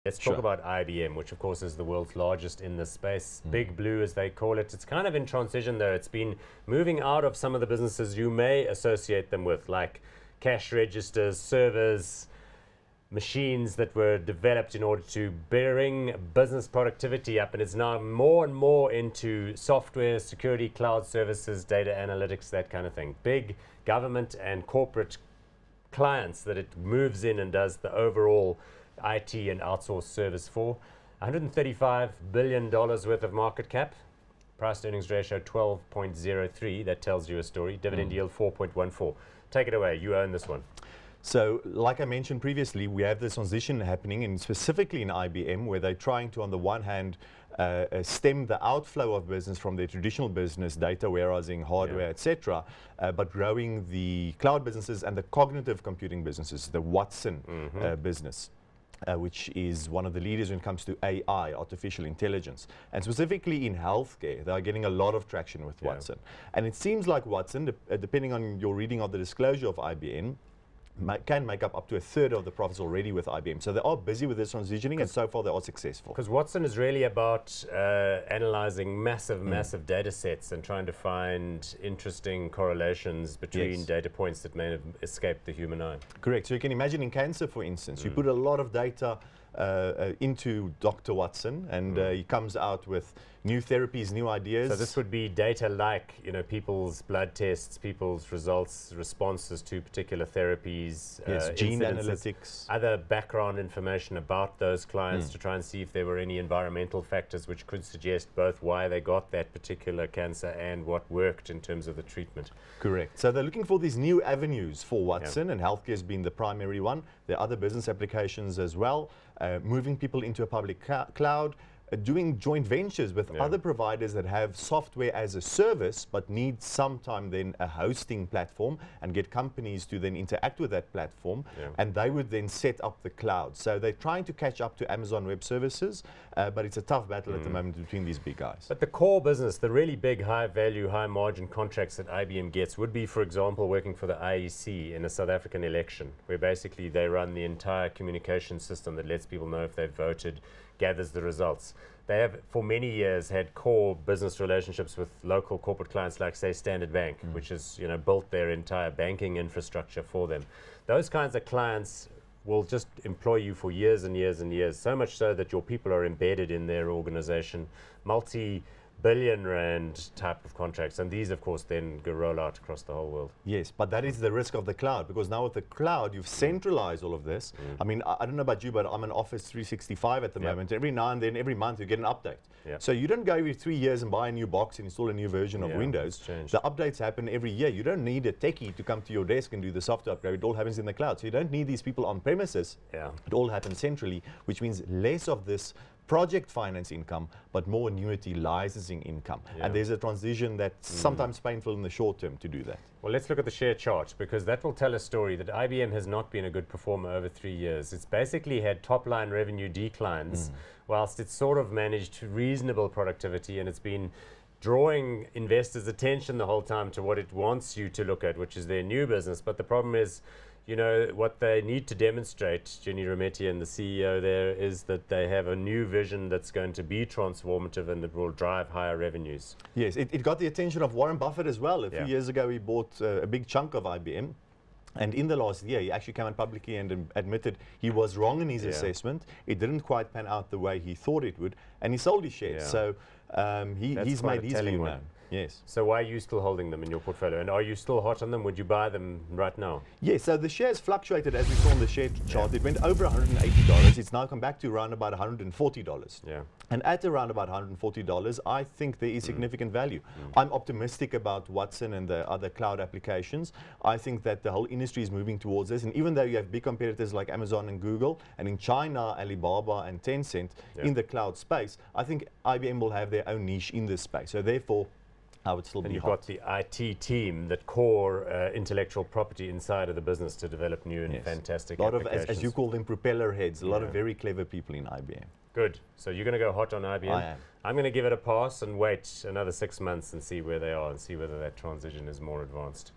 Let's talk about IBM, which of course is the world's largest in this space. Big Blue, as they call it. It's kind of in transition though. It's been moving out of some of the businesses you may associate them with, like cash registers, servers, machines that were developed in order to bring business productivity up, and it's now more and more into software, security, cloud services, data analytics, that kind of thing. Big government and corporate clients that it moves in and does the overall IT and outsourced service for. $135 billion worth of market cap, price to earnings ratio 12.03. That tells you a story. Dividend yield 4.14. Take it away. You own this one. So, like I mentioned previously, we have this transition happening, and specifically in IBM, where they're trying to, on the one hand, stem the outflow of business from their traditional business, data warehousing, hardware, etc., but growing the cloud businesses and the cognitive computing businesses, the Watson business. Which is one of the leaders when it comes to AI, artificial intelligence. And specifically in healthcare, they are getting a lot of traction with Watson. And it seems like Watson, depending on your reading of the disclosure of IBM, can make up to a third of the profits already with IBM. So they are busy with this transitioning, and so far they are successful. Because Watson is really about analyzing massive data sets and trying to find interesting correlations between data points that may have escaped the human eye. Correct. So you can imagine in cancer, for instance, you put a lot of data into Dr. Watson, and he comes out with new therapies, new ideas. So this would be data like, you know, people's blood tests, people's results, responses to particular therapies, gene analytics, other background information about those clients to try and see if there were any environmental factors which could suggest both why they got that particular cancer and what worked in terms of the treatment. Correct. So they're looking for these new avenues for Watson, and healthcare has been the primary one. There are other business applications as well, moving people into a public cloud, doing joint ventures with other providers that have software as a service but need sometime then a hosting platform, and get companies to then interact with that platform, and they would then set up the cloud. So they're trying to catch up to Amazon Web Services, but it's a tough battle at the moment between these big guys. But the core business, the really big high value, high margin contracts that IBM gets would be, for example, working for the IEC in a South African election, where basically they run the entire communication system that lets people know if they've voted, gathers the results. They have for many years had core business relationships with local corporate clients like, say, Standard Bank, which has, you know, built their entire banking infrastructure for them. Those kinds of clients will just employ you for years and years and years, so much so that your people are embedded in their organization, multi-billion rand type of contracts, and these of course then go roll out across the whole world. Yes, but that is the risk of the cloud, because now with the cloud you've centralized all of this. I mean, I don't know about you, but I'm in Office 365 at the moment. Every now and then, every month you get an update. So you don't go every 3 years and buy a new box and install a new version of Windows. The updates happen every year. You don't need a techie to come to your desk and do the software upgrade. It all happens in the cloud. So you don't need these people on premises. It all happens centrally, which means less of this project finance income, but more annuity licensing income. And there's a transition that's sometimes painful in the short term to do that. Well, let's look at the share chart, because that will tell a story that IBM has not been a good performer over 3 years. It's basically had top line revenue declines, whilst it's sort of managed reasonable productivity, and it's been drawing investors' attention the whole time to what it wants you to look at, which is their new business. But the problem is, you know, what they need to demonstrate, Jenny Rometty and the CEO there, is that they have a new vision that's going to be transformative and that will drive higher revenues. Yes, it got the attention of Warren Buffett as well. A few years ago, he bought a big chunk of IBM. And in the last year, he actually came out publicly and admitted he was wrong in his assessment. It didn't quite pan out the way he thought it would, and he sold his shares. So he's made his view known. Yes. So why are you still holding them in your portfolio? And are you still hot on them? Would you buy them right now? Yes, so the shares fluctuated, as we saw on the share chart. It went over $180. It's now come back to around about $140. And at around about $140, I think there is significant value. I'm optimistic about Watson and the other cloud applications. I think that the whole industry is moving towards this. And even though you have big competitors like Amazon and Google, and in China, Alibaba and Tencent in the cloud space, I think IBM will have their own niche in this space. So therefore, I would still be hot. And you've got the IT team, that core intellectual property inside of the business to develop new and fantastic applications. Of, as you call them, propeller heads, a lot of very clever people in IBM. Good. So you're going to go hot on IBM? I am. I'm going to give it a pass and wait another 6 months and see where they are and see whether that transition is more advanced.